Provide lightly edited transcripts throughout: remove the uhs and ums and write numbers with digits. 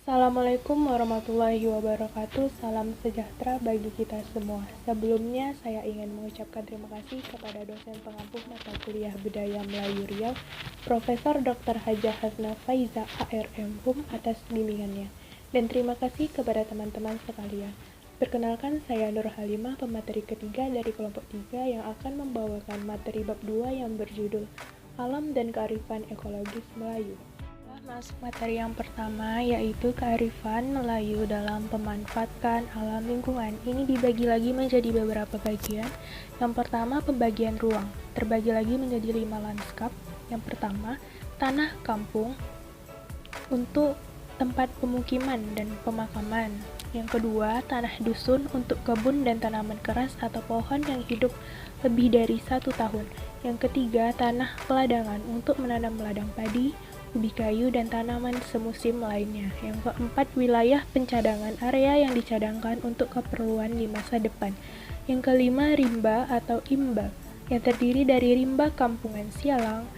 Assalamualaikum warahmatullahi wabarakatuh. Salam sejahtera bagi kita semua. Sebelumnya saya ingin mengucapkan terima kasih kepada dosen pengampu mata kuliah Budaya Melayu Riau, Profesor Dr. Hajah Hasna Faiza ARM Hum atas bimbingannya. Dan terima kasih kepada teman-teman sekalian. Perkenalkan, saya Nur Halimah, pemateri ketiga dari kelompok 3 yang akan membawakan materi bab 2 yang berjudul Alam dan Kearifan Ekologis Melayu. Masuk materi yang pertama, yaitu kearifan Melayu dalam memanfaatkan alam lingkungan. Ini dibagi lagi menjadi beberapa bagian. Yang pertama, pembagian ruang. Terbagi lagi menjadi 5 lanskap. Yang pertama, tanah kampung untuk tempat pemukiman dan pemakaman. Yang kedua, tanah dusun untuk kebun dan tanaman keras atau pohon yang hidup lebih dari 1 tahun. Yang ketiga, tanah peladangan untuk menanam ladang padi, ubi kayu, dan tanaman semusim lainnya. Yang keempat, wilayah pencadangan, area yang dicadangkan untuk keperluan di masa depan. Yang kelima, rimba atau imba, yang terdiri dari rimba kampungan sialang,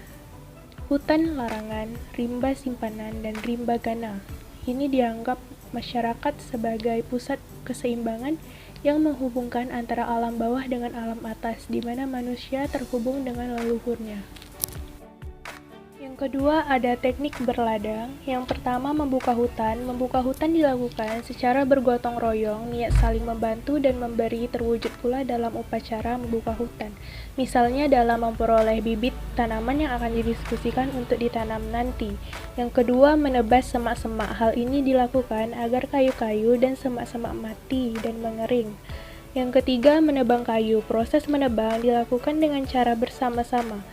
hutan larangan, rimba simpanan, dan rimba gana. Ini dianggap masyarakat sebagai pusat keseimbangan yang menghubungkan antara alam bawah dengan alam atas, di mana manusia terhubung dengan leluhurnya. Yang kedua, ada teknik berladang. Yang pertama, membuka hutan. Membuka hutan dilakukan secara bergotong royong, niat saling membantu dan memberi terwujud pula dalam upacara membuka hutan. Misalnya dalam memperoleh bibit tanaman yang akan didiskusikan untuk ditanam nanti. Yang kedua, menebas semak-semak. Hal ini dilakukan agar kayu-kayu dan semak-semak mati dan mengering. Yang ketiga, menebang kayu. Proses menebang dilakukan dengan cara bersama-sama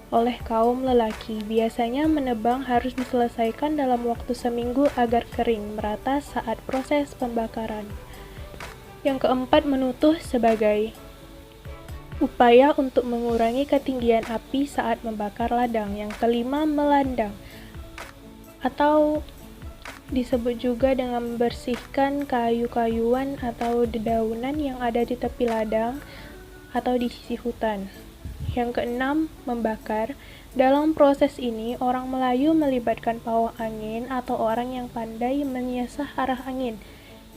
oleh kaum lelaki. Biasanya menebang harus diselesaikan dalam waktu seminggu agar kering merata saat proses pembakaran. Yang keempat, menutuh sebagai upaya untuk mengurangi ketinggian api saat membakar ladang. Yang kelima, melandang atau disebut juga dengan membersihkan kayu-kayuan atau dedaunan yang ada di tepi ladang atau di sisi hutan. Yang keenam, membakar. Dalam proses ini, orang Melayu melibatkan pawang angin atau orang yang pandai menyiasah arah angin.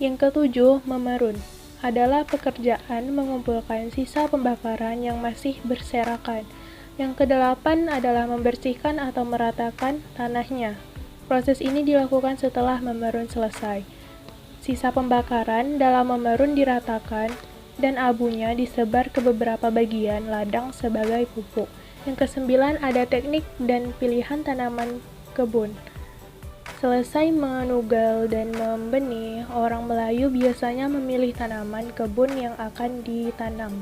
Yang ketujuh, memerun. Adalah pekerjaan mengumpulkan sisa pembakaran yang masih berserakan. Yang kedelapan adalah membersihkan atau meratakan tanahnya. Proses ini dilakukan setelah memerun selesai. Sisa pembakaran dalam memerun diratakan dan abunya disebar ke beberapa bagian ladang sebagai pupuk. Yang kesembilan, ada teknik dan pilihan tanaman kebun. Selesai menugal dan membenih, orang Melayu biasanya memilih tanaman kebun yang akan ditanam.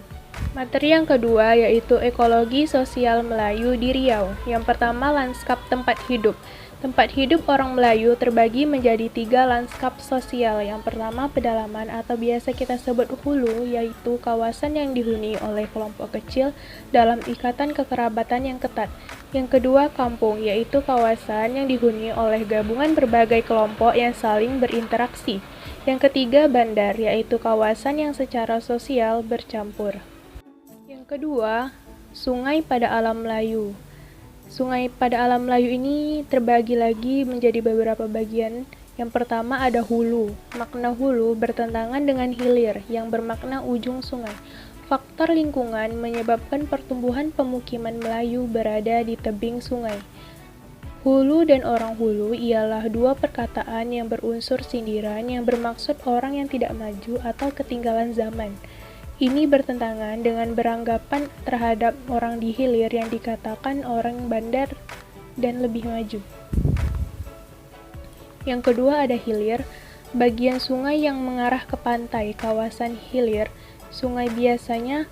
Materi yang kedua yaitu ekologi sosial Melayu di Riau. Yang pertama, lanskap tempat hidup. Tempat hidup orang Melayu terbagi menjadi 3 lanskap sosial. Yang pertama, pedalaman atau biasa kita sebut hulu, yaitu kawasan yang dihuni oleh kelompok kecil dalam ikatan kekerabatan yang ketat. Yang kedua, kampung, yaitu kawasan yang dihuni oleh gabungan berbagai kelompok yang saling berinteraksi. Yang ketiga, bandar, yaitu kawasan yang secara sosial bercampur. Yang kedua, sungai pada alam Melayu. Sungai pada alam Melayu ini terbagi lagi menjadi beberapa bagian. Yang pertama, ada hulu. Makna hulu bertentangan dengan hilir yang bermakna ujung sungai. Faktor lingkungan menyebabkan pertumbuhan pemukiman Melayu berada di tebing sungai. Hulu dan orang hulu ialah 2 perkataan yang berunsur sindiran yang bermaksud orang yang tidak maju atau ketinggalan zaman. Ini bertentangan dengan beranggapan terhadap orang di hilir yang dikatakan orang bandar dan lebih maju. Yang kedua, ada hilir, bagian sungai yang mengarah ke pantai. Kawasan hilir, sungai biasanya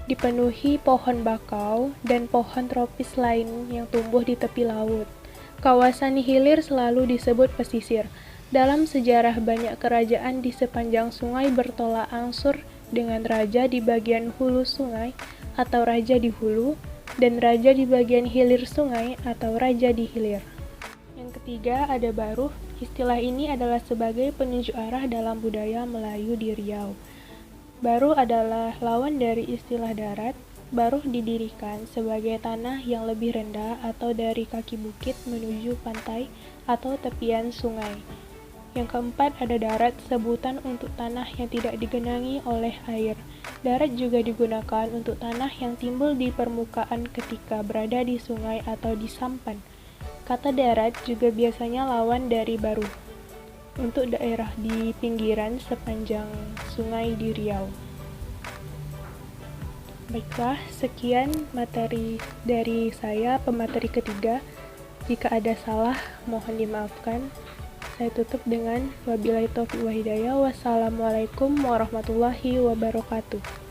dipenuhi pohon bakau dan pohon tropis lain yang tumbuh di tepi laut. Kawasan hilir selalu disebut pesisir. Dalam sejarah, banyak kerajaan di sepanjang sungai bertolak ansur dengan raja di bagian hulu sungai atau raja di hulu, dan raja di bagian hilir sungai atau raja di hilir. Yang ketiga, ada baruh. Istilah ini adalah sebagai penunjuk arah dalam budaya Melayu di Riau. Baruh adalah lawan dari istilah darat. Baruh didirikan sebagai tanah yang lebih rendah atau dari kaki bukit menuju pantai atau tepian sungai. Yang keempat ada darat, sebutan untuk tanah yang tidak digenangi oleh air. Darat juga digunakan untuk tanah yang timbul di permukaan ketika berada di sungai atau di sampan. Kata darat juga biasanya lawan dari baru untuk daerah di pinggiran sepanjang sungai di Riau. Baiklah, sekian materi dari saya, pemateri ketiga. Jika ada salah, mohon dimaafkan. Saya tutup dengan wabillahi taufiq wa hidayah. Wassalamualaikum warahmatullahi wabarakatuh.